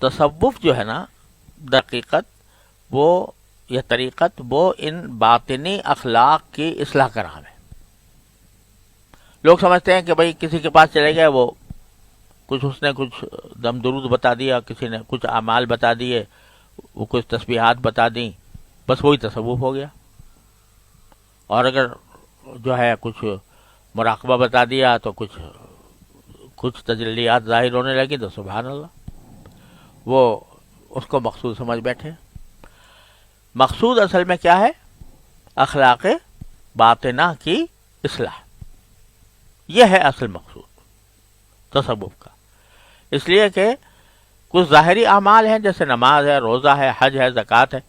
تصوف جو ہے نا دقیقت وہ یہ طریقت وہ ان باطنی اخلاق کی اصلاح کا نام ہے. لوگ سمجھتے ہیں کہ بھئی کسی کے پاس چلے گئے، وہ کچھ اس نے کچھ دم درود بتا دیا، کسی نے کچھ اعمال بتا دیے، وہ کچھ تسبیحات بتا دیں، بس وہی تصوف ہو گیا. اور اگر جو ہے کچھ مراقبہ بتا دیا تو کچھ تجلیات ظاہر ہونے لگی تو سبحان اللہ وہ اس کو مقصود سمجھ بیٹھے. مقصود اصل میں کیا ہے؟ اخلاق باطنہ کی اصلاح. یہ ہے اصل مقصود تصوف کا. اس لیے کہ کچھ ظاہری اعمال ہیں جیسے نماز ہے، روزہ ہے، حج ہے، زکوٰۃ ہے،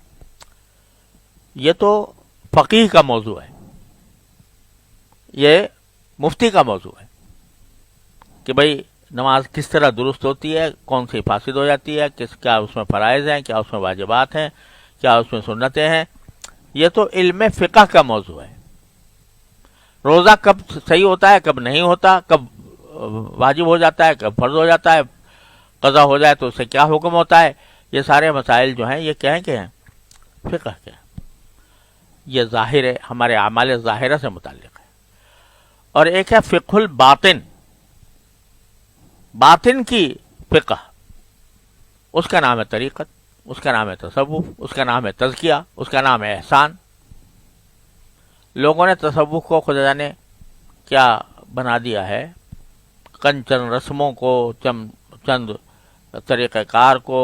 یہ تو فقیہ کا موضوع ہے، یہ مفتی کا موضوع ہے کہ بھئی نماز کس طرح درست ہوتی ہے، کون سی فاسد ہو جاتی ہے، کیا اس میں فرائض ہیں، کیا اس میں واجبات ہیں، کیا اس میں سنتیں ہیں. یہ تو علم فقہ کا موضوع ہے. روزہ کب صحیح ہوتا ہے، کب نہیں ہوتا، کب واجب ہو جاتا ہے، کب فرض ہو جاتا ہے، قضا ہو جائے تو اس سے کیا حکم ہوتا ہے، یہ سارے مسائل جو ہیں یہ کیا ہیں کہ ہیں فقہ کے ہیں. یہ ظاہر ہے، ہمارے اعمال ظاہرہ سے متعلق ہے. اور ایک ہے فقہ الباطن، باطن کی فقہ، اس کا نام ہے طریقت، اس کا نام ہے تصوف، اس کا نام ہے تزکیہ، اس کا نام ہے احسان. لوگوں نے تصوف کو خدا جانے کیا بنا دیا ہے، چند رسموں کو، چند طریقہ کار کو،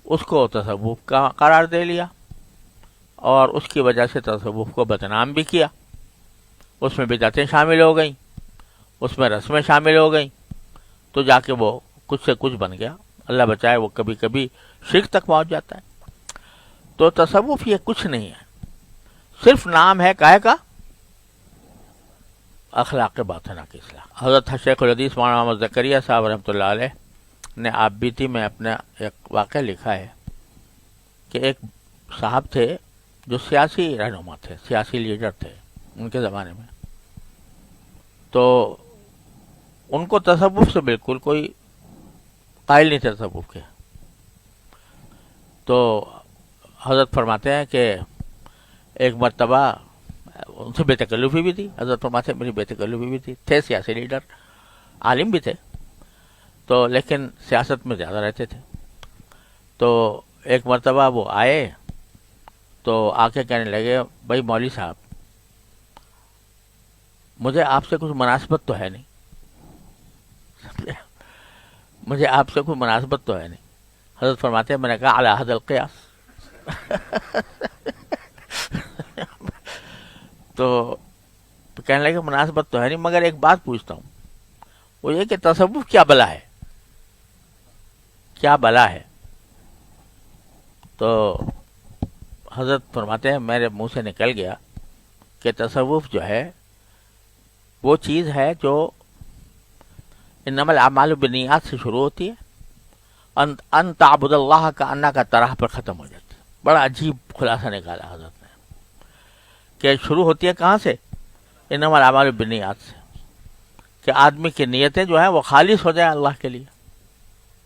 اس کو تصوف کا قرار دے لیا اور اس کی وجہ سے تصوف کو بدنام بھی کیا. اس میں بدعتیں شامل ہو گئیں، اس میں رسمیں شامل ہو گئیں، تو جا کے وہ کچھ سے کچھ بن گیا. اللہ بچائے وہ کبھی کبھی شرک تک پہنچ جاتا ہے. تو تصوف یہ کچھ نہیں ہے، صرف نام ہے کاہے کا؟ اخلاق باطنہ کی اصلاح. حضرت شیخ الحدیث مولانا محمد زکریا صاحب رحمۃ اللہ علیہ نے آپ بیتی میں اپنا ایک واقعہ لکھا ہے کہ ایک صاحب تھے جو سیاسی رہنما تھے، سیاسی لیڈر تھے ان کے زمانے میں. تو ان کو تصوف سے بالکل کوئی قائل نہیں تھے تصوف کے. تو حضرت فرماتے ہیں کہ ایک مرتبہ ان سے بے تکلفی بھی تھی. حضرت فرماتے ہیں میری بے تکلفی بھی تھی. تھے سیاسی لیڈر، عالم بھی تھے، تو لیکن سیاست میں زیادہ رہتے تھے. تو ایک مرتبہ وہ آئے تو آ کے کہنے لگے بھائی مولوی صاحب مجھے آپ سے کچھ مناسبت تو ہے نہیں، مجھے آپ سے کوئی مناسبت تو ہے نہیں. حضرت فرماتے ہیں میں نے کہا علی حد القیاس. تو کہنے لگے مناسبت تو ہے نہیں، مگر ایک بات پوچھتا ہوں، وہ یہ کہ تصوف کیا بلا ہے، کیا بلا ہے؟ تو حضرت فرماتے ہیں میرے منہ سے نکل گیا کہ تصوف جو ہے وہ چیز ہے جو انما الاعمال بالنیات سے شروع ہوتی ہے، ان تعبد اللہ کا انا کا طرح پر ختم ہو جاتی ہے. بڑا عجیب خلاصہ نکالا حضرت نے کہ شروع ہوتی ہے کہاں سے؟ انما الاعمال بالنیات سے، کہ آدمی کی نیتیں جو ہیں وہ خالص ہو جائیں اللہ کے لیے،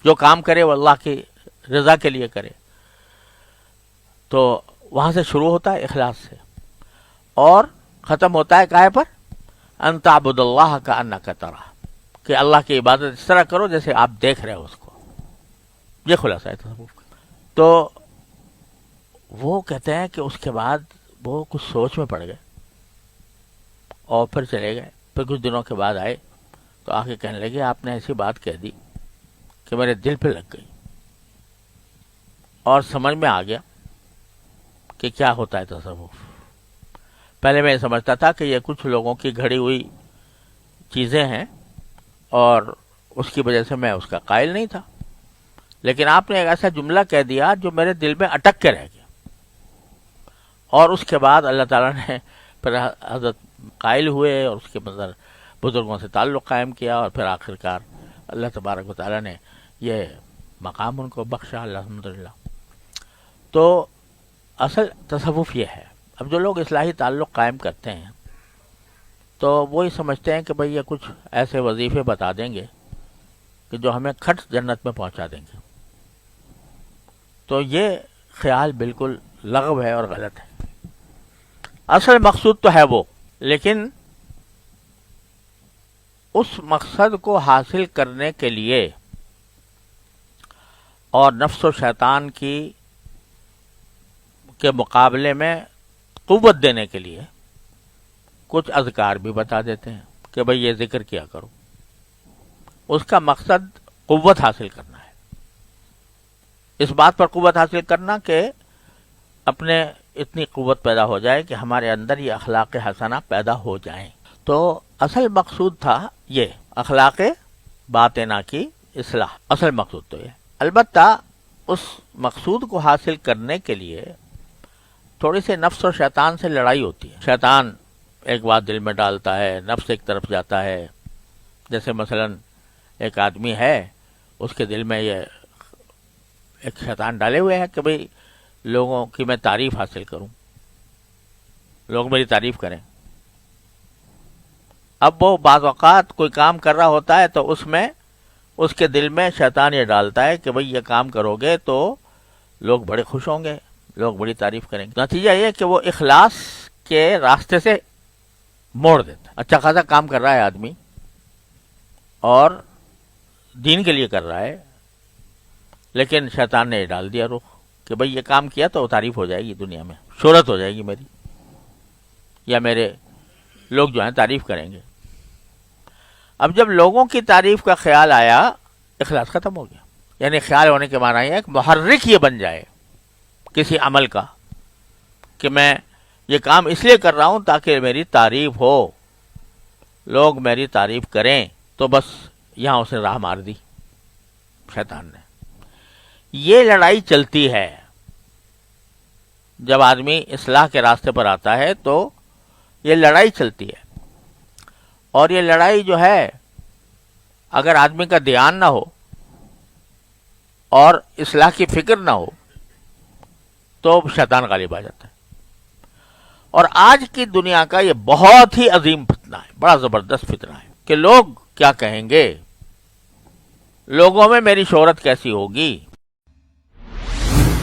جو کام کرے وہ اللہ کی رضا کے لیے کرے. تو وہاں سے شروع ہوتا ہے اخلاص سے، اور ختم ہوتا ہے کائے پر؟ ان تعبد اللہ کا انک تراہ، کہ اللہ کی عبادت اس طرح کرو جیسے آپ دیکھ رہے ہو اس کو. یہ خلاصہ ہے تصوف کا. تو وہ کہتے ہیں کہ اس کے بعد وہ کچھ سوچ میں پڑ گئے اور پھر چلے گئے. پھر کچھ دنوں کے بعد آئے تو آ کے کہنے لگے آپ نے ایسی بات کہہ دی کہ میرے دل پہ لگ گئی اور سمجھ میں آ گیا کہ کیا ہوتا ہے تصوف. پہلے میں یہ سمجھتا تھا کہ یہ کچھ لوگوں کی گھڑی ہوئی چیزیں ہیں اور اس کی وجہ سے میں اس کا قائل نہیں تھا، لیکن آپ نے ایک ایسا جملہ کہہ دیا جو میرے دل میں اٹک کے رہ گیا. اور اس کے بعد اللہ تعالیٰ نے پھر حضرت قائل ہوئے اور اس کے بعد بزرگوں سے تعلق قائم کیا، اور پھر آخرکار اللہ تبارک و تعالیٰ نے یہ مقام ان کو بخشا الحمدللہ. تو اصل تصوف یہ ہے. اب جو لوگ اصلاحی تعلق قائم کرتے ہیں تو وہی سمجھتے ہیں کہ بھئی یہ کچھ ایسے وظیفے بتا دیں گے کہ جو ہمیں کھٹ جنت میں پہنچا دیں گے. تو یہ خیال بالکل لغو ہے اور غلط ہے. اصل مقصود تو ہے وہ، لیکن اس مقصد کو حاصل کرنے کے لیے اور نفس و شیطان کے مقابلے میں قوت دینے کے لیے کچھ اذکار بھی بتا دیتے ہیں کہ بھئی یہ ذکر کیا کرو. اس کا مقصد قوت حاصل کرنا ہے، اس بات پر قوت حاصل کرنا کہ اپنے اتنی قوت پیدا ہو جائے کہ ہمارے اندر یہ اخلاق حسنہ پیدا ہو جائیں. تو اصل مقصود تھا یہ اخلاق باطنہ کی اصلاح، اصل مقصود تو یہ. البتہ اس مقصود کو حاصل کرنے کے لیے تھوڑی سی نفس اور شیطان سے لڑائی ہوتی ہے. شیطان ایک بات دل میں ڈالتا ہے، نفس ایک طرف جاتا ہے. جیسے مثلا ایک آدمی ہے، اس کے دل میں یہ ایک شیطان ڈالے ہوئے ہے کہ بھئی لوگوں کی میں تعریف حاصل کروں، لوگ میری تعریف کریں. اب وہ بعض اوقات کوئی کام کر رہا ہوتا ہے تو اس میں اس کے دل میں شیطان یہ ڈالتا ہے کہ بھئی یہ کام کرو گے تو لوگ بڑے خوش ہوں گے، لوگ بڑی تعریف کریں گے. نتیجہ یہ کہ وہ اخلاص کے راستے سے موڑ دیتا ہے. اچھا خاصا کام کر رہا ہے آدمی اور دین کے لیے کر رہا ہے، لیکن شیطان نے یہ ڈال دیا رخ کہ بھئی یہ کام کیا تو تعریف ہو جائے گی، دنیا میں شہرت ہو جائے گی میری، یا میرے لوگ جو ہیں تعریف کریں گے. اب جب لوگوں کی تعریف کا خیال آیا، اخلاص ختم ہو گیا. یعنی خیال ہونے کے معنی یہ ہے کہ محرک یہ بن جائے کسی عمل کا کہ میں یہ کام اس لیے کر رہا ہوں تاکہ میری تعریف ہو، لوگ میری تعریف کریں. تو بس یہاں اس نے راہ مار دی شیطان نے. یہ لڑائی چلتی ہے. جب آدمی اصلاح کے راستے پر آتا ہے تو یہ لڑائی چلتی ہے، اور یہ لڑائی جو ہے اگر آدمی کا دھیان نہ ہو اور اصلاح کی فکر نہ ہو تو شیطان غالب آ جاتا ہے. اور آج کی دنیا کا یہ بہت ہی عظیم فتنہ ہے، بڑا زبردست فتنہ ہے کہ لوگ کیا کہیں گے، لوگوں میں میری شہرت کیسی ہوگی،